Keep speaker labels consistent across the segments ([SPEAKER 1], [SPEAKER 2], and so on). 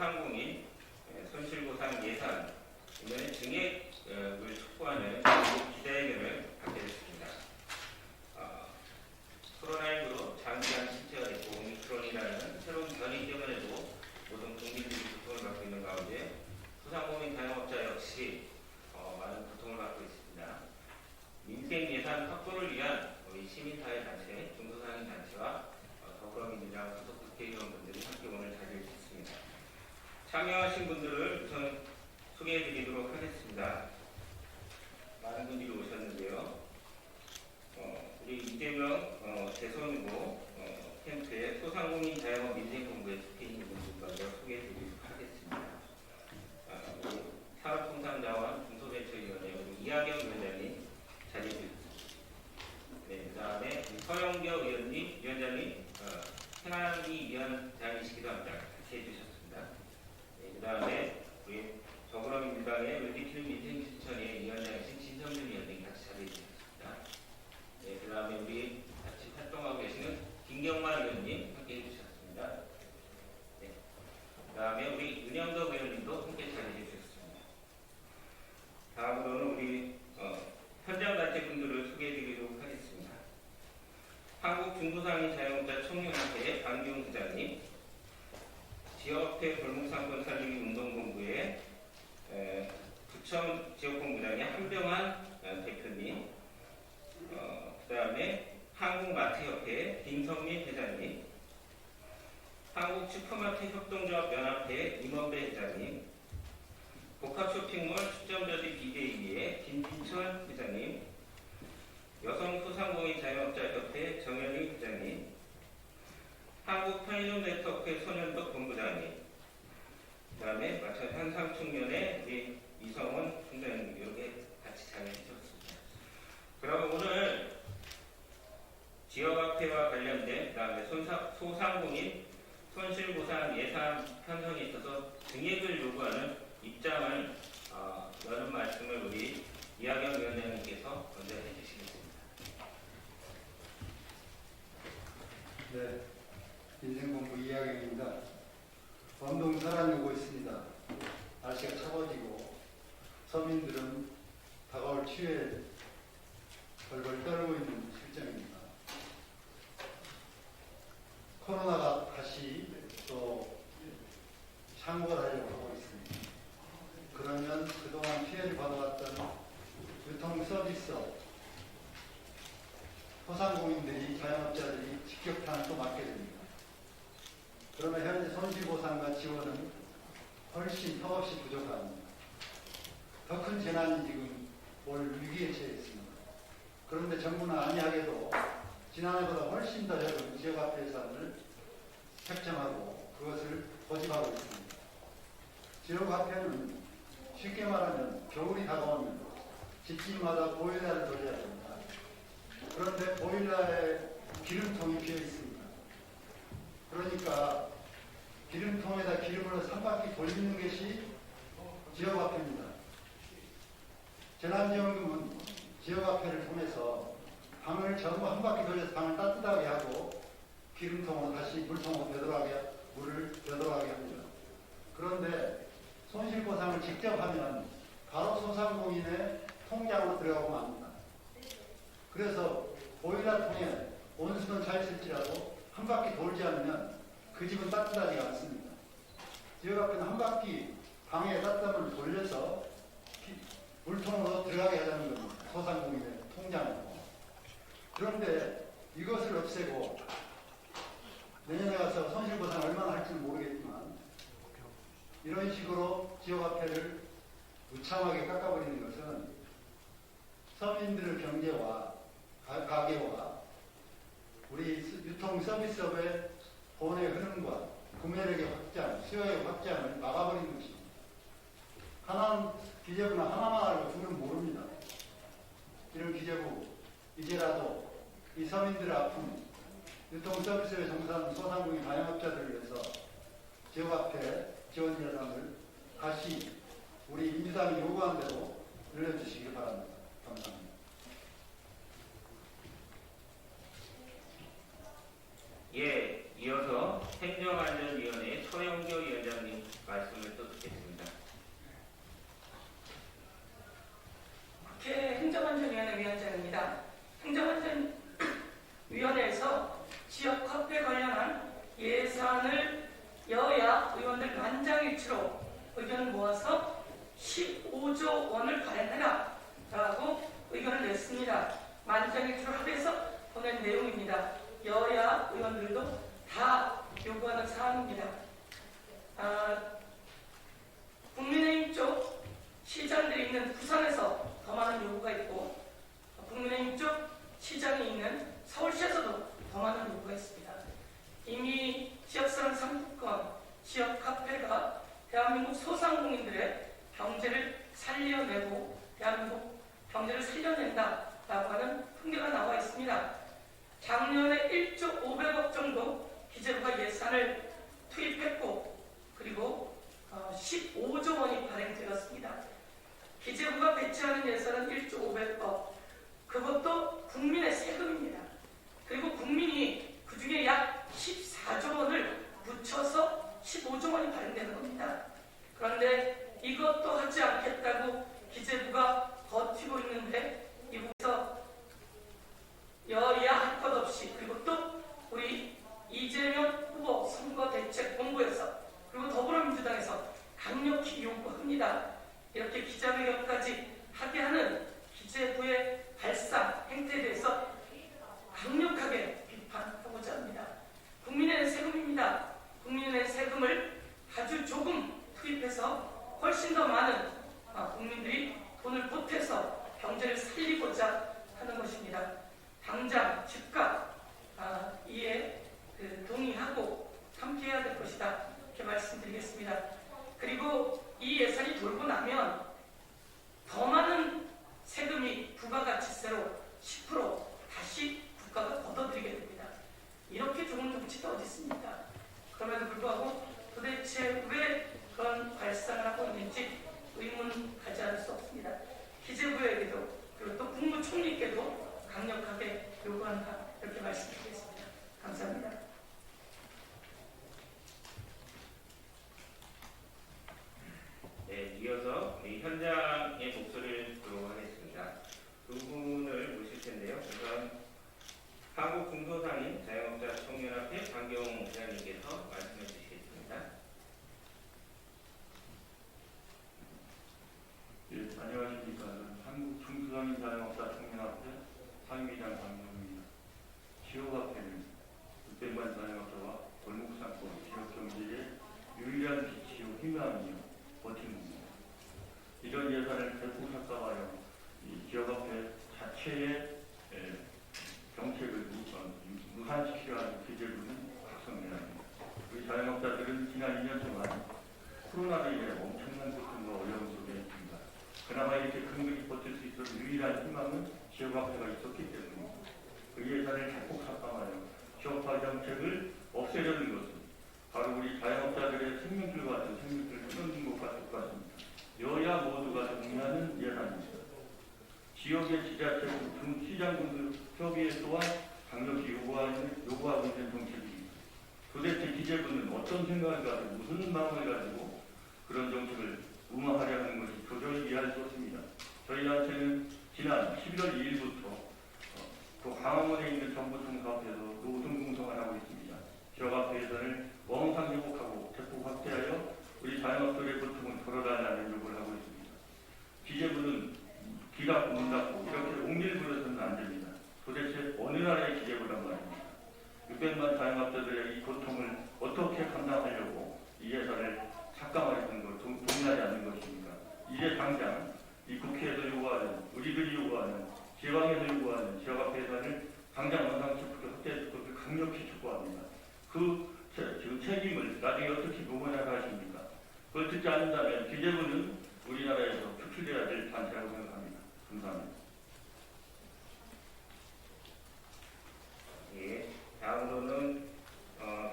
[SPEAKER 1] 소상공인 손실보상 예산 이번에 증액을 촉구하는 기자회견을 갖게 됐습니다. 코로나19로 장기간 실체가 됐고 오미크론이라는 새로운 변이 때문에도 모든 국민들이 고통을 받고 있는 가운데 소상공인 자영업자 역시 많은 고통을 받고 있습니다. 민생 예산 확보를 위한 우리 시민사회단체, 중소상인단체와 더불어민주당 소속 국회의원분들이 함께 오늘 자리를 줬습니다. 참여하신 분들을 우선 소개해드리도록 하겠습니다. 많은 분들이 오셨는데요. 우리 이재명 대선후보 캠프의 소상공인 자영업 민생본부에 속해 있는 분들 먼저 소개해드리도록 하겠습니다. 우리 산업통상자원 중소벤처위원회 우리 이하경 위원장님 자리해 주셨습니다. 네, 그 다음에 서영교 위원장님 행안위 위원장이시기도 합니다. 같이 해주셨습니다. 네, 그 다음에 우리 더불어민주당의 웰비티는 민생실천의 위원장이신 진성준 위원장님 같이 자리해 주셨습니다. 네, 그 다음에 우리 같이 활동하고 계시는 김경만 의원님 함께 해주셨습니다. 네, 그 다음에 우리 윤영덕 의원님도 함께 자리해 주셨습니다. 다음으로는 우리 현장단체 분들을 소개해드리도록 하겠습니다. 한국중소상인 자영업자 총연합회 박용 부장님, 지역회 골목상권 살리기 운동본부의 부천 지역본부장의 한병환 대표님, 그 다음에 한국마트협회 김성민 회장님, 한국슈퍼마트 협동조합 연합회 임원배 회장님, 복합쇼핑몰 축전저지 BJ의 김진철 회장님, 여성소상공인 자영업자협회 정현희 회장님, 한국편의점 네트워크 손현덕 본부장님, 그 다음에 마찬가지 한상총련의 우리 이성원 총장님 이렇게 같이 자리해 주셨습니다. 그럼 오늘 지역화폐와 관련된 그 다음에 소상공인 손실보상 예산 편성에 있어서 증액을 요구하는 입장을 여는 말씀을 우리 이하경 위원장님께서 먼저 해주시겠습니다.
[SPEAKER 2] 네, 민생본부 이하경입니다. 원동설안이 오고 있습니다. 날씨가 차가워지고 서민들은 다가올 추위에 벌벌 떨고 있는 실정입니다. 코로나가 다시 또 창궐 하려고 하고 있습니다. 그러면 그동안 피해를 받아왔던 유통서비스업, 소상공인들이, 자영업자들이 직격탄을 또 맞게 됩니다. 그러면 현재 손실보상과 지원은 훨씬 턱없이 부족합니다. 더 큰 재난이 지금 올 위기에 처해 있습니다. 그런데 정부는 안이하게도 지난해보다 훨씬 더 적은 지역화폐 예산을 책정하고 그것을 고집하고 있습니다. 지역화폐는 쉽게 말하면 겨울이 다가오면 집집마다 보일러를 돌려야 됩니다. 그런데 보일러에 기름통이 비어 있습니다. 그러니까 기름통에다 기름을 3바퀴 돌리는 것이 지역화폐입니다. 재난지원금은 지역화폐를 통해서 방을 전부 한 바퀴 돌려서 방을 따뜻하게 하고 기름통으로 다시 물통으로 물을 되돌아가게 합니다. 그런데 손실보상을 직접 하면 바로 소상공인의 통장으로 들어가고 맙니다. 그래서 보일러통에 온수는 잘 쓸지라도 한 바퀴 돌지 않으면 그 집은 따뜻하지가 않습니다. 지역화폐는 한 바퀴 방에 따뜻함을 돌려서 물통으로 들어가게 하자는 겁니다. 소상공인의 통장으로. 그런데 이것을 없애고 내년에 가서 손실보상 얼마나 할지는 모르겠지만 이런 식으로 지역화폐를 무참하게 깎아버리는 것은 서민들의 경제와 가게와 우리 유통서비스업의 돈의 흐름과 구매력의 확장, 수요의 확장을 막아버리는 것입니다. 하나는 기재부는 하나만 알고 둘은 모릅니다. 이런 기재부 이제라도 이 서민들의 아픔, 유통서비스에 종사하는 소상공인 자영업자들을 위해서 지역화폐 지원 예산을 다시 우리 민주당이 요구한 대로 늘려주시기 바랍니다. 감사합니다.
[SPEAKER 1] 예, 이어서 행정안전위원회 서영교 위원장님 말씀
[SPEAKER 3] 15조 원을 발행하라라고 의견을 냈습니다. 만장일치로 합의해서 보낸 내용입니다. 여야 의원들도 다 요구하는 사안입니다. 국민의힘 쪽 시장들이 있는 부산에서 더 많은 요구가 있고, 국민의힘 쪽 시장이 있는 서울시에서도 더 많은 요구가 있습니다. 이미 지역사랑 상품권, 지역 카페가 대한민국 소상공인들의 경제를 살려내고 대한민국 경제를 살려낸다라고 하는 통계가 나와 있습니다. 작년에 1조 500억 정도 기재부가 예산을 투입했고, 그리고 15조 원이 발행되었습니다. 기재부가 배치하는 예산은 1조 500억, 그것도 국민의 세금입니다. 그리고 국민이 그 중에 약 14조 원을 붙여서 15조 원이 발행되는 겁니다. 그런데 이것도 하지 않겠다고 기재부가 버티고 있는데, 이곳에서 여야 할 것 없이, 그리고 또 우리 이재명 후보 선거대책본부에서, 그리고 더불어민주당에서 강력히 요구합니다. 이렇게 기자회견까지 하게 하는 기재부의 발상 행태에 대해서 강력하게 비판하고자 합니다. 국민의 세금입니다. 국민의 세금을 아주 조금 투입해서 훨씬 더 많은 국민들이 돈을 보태서 경제를 살리고자 하는 것입니다. 당장 즉각 이에 동의하고 함께해야 될 것이다, 이렇게 말씀드리겠습니다. 그리고 이 예산이 돌고 나면 더 많은 세금이 부가가치세로 10% 다시 국가가 걷어들이게 됩니다. 이렇게 좋은 정치가 어디 있습니까? 그럼에도 불구하고 도대체 왜 그런 발상을 하고 있는지 의문 가지 않을 수 없습니다. 기재부에게도, 그리고 또 국무총리께도 강력하게 요구한다, 이렇게 말씀드리겠습니다. 감사합니다.
[SPEAKER 1] 네, 이어서 우리 현장의 목소리를 듣도록 하겠습니다. 두 분을 모실 텐데요. 우선 한국중소상인 자영업자 청년협회 장경 부장님께서 말씀해 주시겠습니다.
[SPEAKER 4] 예, 안녕하십니까. 한국중소상인 자영업자 청년협회 상임위장 장경입니다. 지역화폐는 600만 자영업자와 골목상권 지역 경제의 유일한 빛이요 희망이요 버팀목입니다. 이런 예산을 대폭 삭감하여 이 지역화폐 자체의 정책을 무산시키려 하는 기재부는 각성해야 합니다. 우리 자영업자들은 지난 2년 동안 코로나로 인해 엄청난 고통과 어려움 속에 있습니다. 그나마 이렇게 근근히 버틸 수 있었던 유일한 희망은 지역화폐가 있었기 때문입니다. 그 예산을 대폭 삭감하여 지역화 정책을 없애려는 것은 바로 우리 자영업자들의 생명줄 같은 생명줄을 끊어준 것과 똑같습니다. 여야 모두가 동의하는 예산입니다. 지역의 지자체 등 시장군들 협의회 또한 강력히 요구하고 있는 정책입니다. 도대체 기재부는 어떤 생각을 가지고 무슨 마음을 가지고 그런 정책을 운영하려 하는 것이 도저히 이해할 수 없습니다. 저희한테는 지난 11월 2일부터 또 광화문에 있는 정부통사업에서 노동공성을 하고 있습니다. 지역화폐 예산을 원상 회복하고 대폭 확대하여 우리 자영업자의 고통을 덜어달라는 요구를 하고 있습니다. 기재부는 귀 닫고 문 닫고 이렇게 옹길 부려서는 안 됩니다. 도대체 어느 나라의 기재부란 말입니다. 600만 자영업자들의 이 고통을 어떻게 감당하려고 이 예산을 삭감하려는 걸 동의하지 않는 것입니까? 이제 당장 이 국회에서 요구하는, 우리들이 요구하는, 지방에서 요구하는 지역화폐 예산을 당장 원상식으로 확대할 것을 강력히 촉구합니다. 그 책임을 나중에 어떻게 모면하게 하십니까? 그걸 듣지 않는다면 기재부는 우리나라에서 축출되어야 될 단체라고 생각합니다. 감사합니다.
[SPEAKER 1] 예, 다음으로는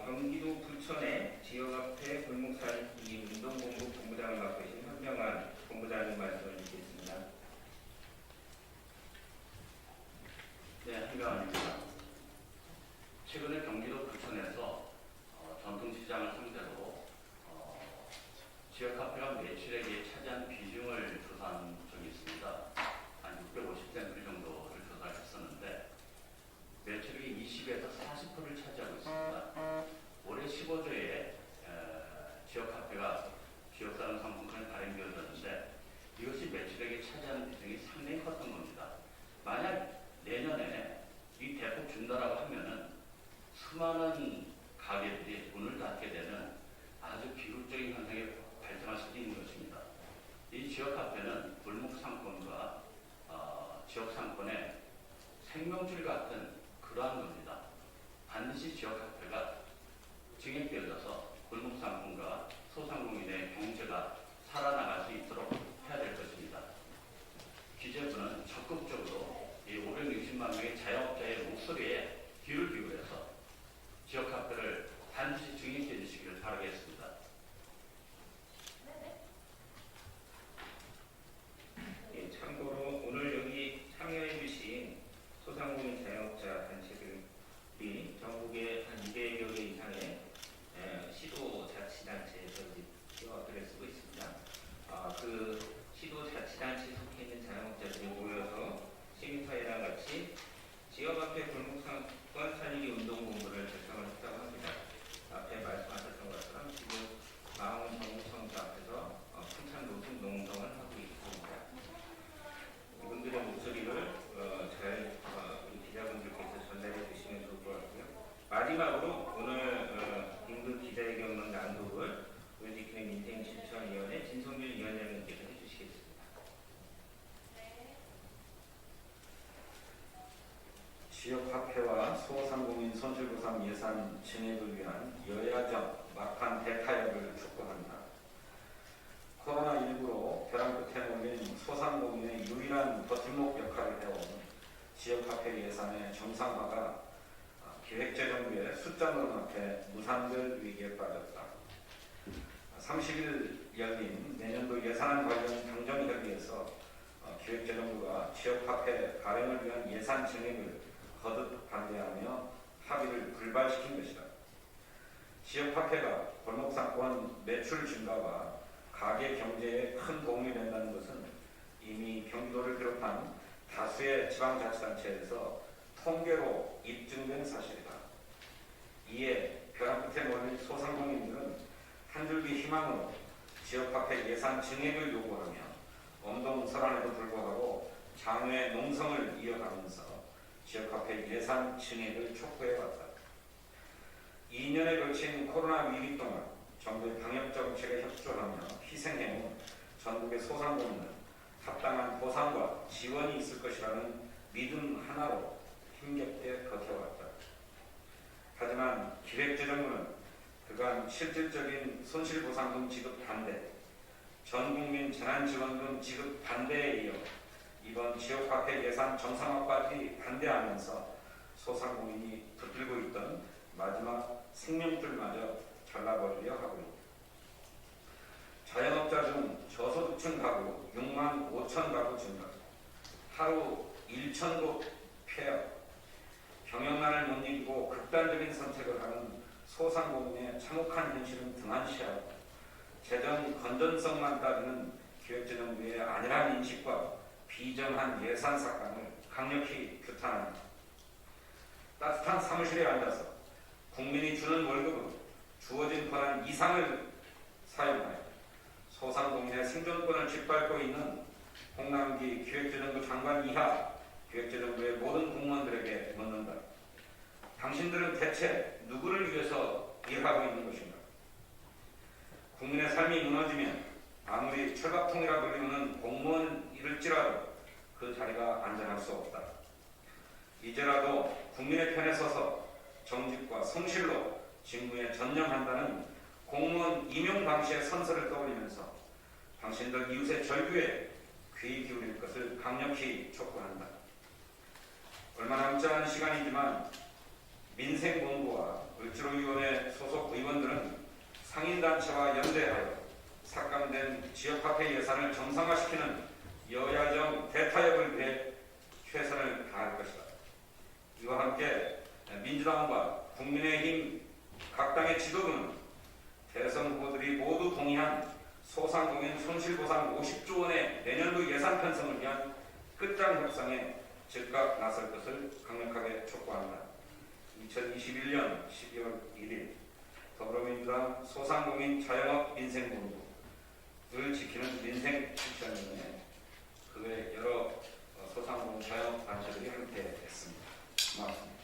[SPEAKER 1] 경기도 부천의 지역화폐 골목살리기 운동본부 본부장을 맡고 계신 현병환 본부장님 말씀을 드리겠습니다.
[SPEAKER 5] 네, 현병환입니다. 최근에 경기도 부천에서 전통시장을 상대로 지역화폐가 매출액의 차지 상당히 컸던 겁니다. 만약 내년에 이 대폭 준다라고 하면은 수많은 가게들이 문을 닫게 되는 아주 비극적인 현상이 발생할 수도 있는 것입니다. 이 지역 카페는 골목 상권과 지역 상권의 생명줄 같은 그러한 겁니다. 반드시 지역 카페가 증액되어져서 골목 상권과 소상공인의 경제가 살아나갈 수 있도록 해야 될 것입니다. 기재부는 적극적으로 이 560만 명의 자영업자의 목소리에 귀를 기울여서 지역 카페를 반드시 증액해 주시기를 바라겠습니다.
[SPEAKER 1] 예, 참고로 오늘 여기 참여해 주신 소상공인 자영업자 단체들이 전국에 한 200여 개 이상의 시도자치단체에서 지역화폐를 쓰고 있습니다. 그 시도자치단체에 속해 있는 자영업자들이 모여서 시민사회랑 같이 지역화폐 골목상권 살리기 운동본부를 결성을 했다고 합니다. 앞에 말씀하셨던 것처럼 지금 마흥 정부청사 앞에서 풍찬 노숙 농성을 하고 있습니다. 이분들의 목소리를 잘 우리 기자분들께서 전달해 주시면 좋을 것 같고요. 마지막으로 오늘 긴급 기자회견문 낭독을 우리 지키는 민생실천위원회 진성준 위원장님께서 해주시겠습니다.
[SPEAKER 6] 지역화폐와 소상공인 손실보상 예산 증액을 위한 여야정 막판 대타협을 촉구합니다. 코로나19로 벼랑 끝에 몰린 소상공인의 유일한 버팀목 역할을 해온 지역화폐 예산의 정상화가 기획재정부의 숫자론 앞에 무산될 위기에 빠졌다. 30일 열린 내년도 예산 관련 당정협의에서 기획재정부가 지역화폐 발행을 위한 예산 증액을 거듭 반대하며 합의를 불발시킨 것이다. 지역화폐가 골목상권 매출 증가와 가계 경제에 큰 도움이 된다는 것은 이미 경기도를 비롯한 다수의 지방자치단체에서 통계로 입증된 사실이다. 이에 벼랑 끝에 몰린 소상공인들은 한 줄기 희망으로 지역화폐 예산 증액을 요구하며 엄동설안에도 불구하고 장외 농성을 이어가면서 지역화폐 예산 증액을 촉구해왔다. 2년에 걸친 코로나 위기 동안 정부의 방역 정책에 협조하며 희생해온 전국의 소상공인은 합당한 보상과 지원이 있을 것이라는 믿음 하나로 힘겹게 버텨왔다. 하지만 기획재정부는 그간 실질적인 손실보상금 지급 반대, 전국민 재난지원금 지급 반대에 이어 이번 지역화폐 예산 정상화까지 반대하면서 소상공인이 붙들고 있던 마지막 생명줄마저 잘라버리려 하고 있다. 자영업자 중 저소득층 가구 6만 5천 가구 증가, 하루 1,000곳 폐업, 경영난을 못 이기고 극단적인 선택을 하는 소상공인의 참혹한 현실은 등한시하고 재정 건전성만 따지는 기획재정부의 안일한 인식과 비정한 예산 삭감을 강력히 규탄합니다. 따뜻한 사무실에 앉아서 국민이 주는 월급은 주어진 권한 이상을 사용하여 소상공인의 생존권을 짓밟고 있는 홍남기 기획재정부 장관 이하 기획재정부의 모든 공무원들에게 묻는다. 당신들은 대체 누구를 위해서 일하고 있는 것인가? 국민의 삶이 무너지면 아무리 철갑통이라 불리우는 공무원일지라도 그 자리가 안전할 수 없다. 이제라도 국민의 편에 서서 정직과 성실로 직무에 전념한다는 공무원 임용 방식의 선서를 떠올리면서 당신들 이웃의 절규에 귀 기울일 것을 강력히 촉구한다. 얼마 남지 않은 시간이지만 민생본부와 을지로위원회 소속 의원들은 상인단체와 연대하여 삭감된 지역화폐 예산을 정상화시키는 여야정 대타협을 위해 최선을 다할 것이다. 이와 함께 민주당과 국민의힘 각 당의 지도부는 대선 후보들이 모두 동의한 소상공인 손실보상 50조 원의 내년도 예산 편성을 위한 끝장 협상에 즉각 나설 것을 강력하게 촉구한다. 2021년 12월 1일 더불어민주당 소상공인 자영업 민생본부를 지키는 민생실천위원회 그 외 여러 소상공인 자영업 단체들이 함께 했습니다. 고맙습니다.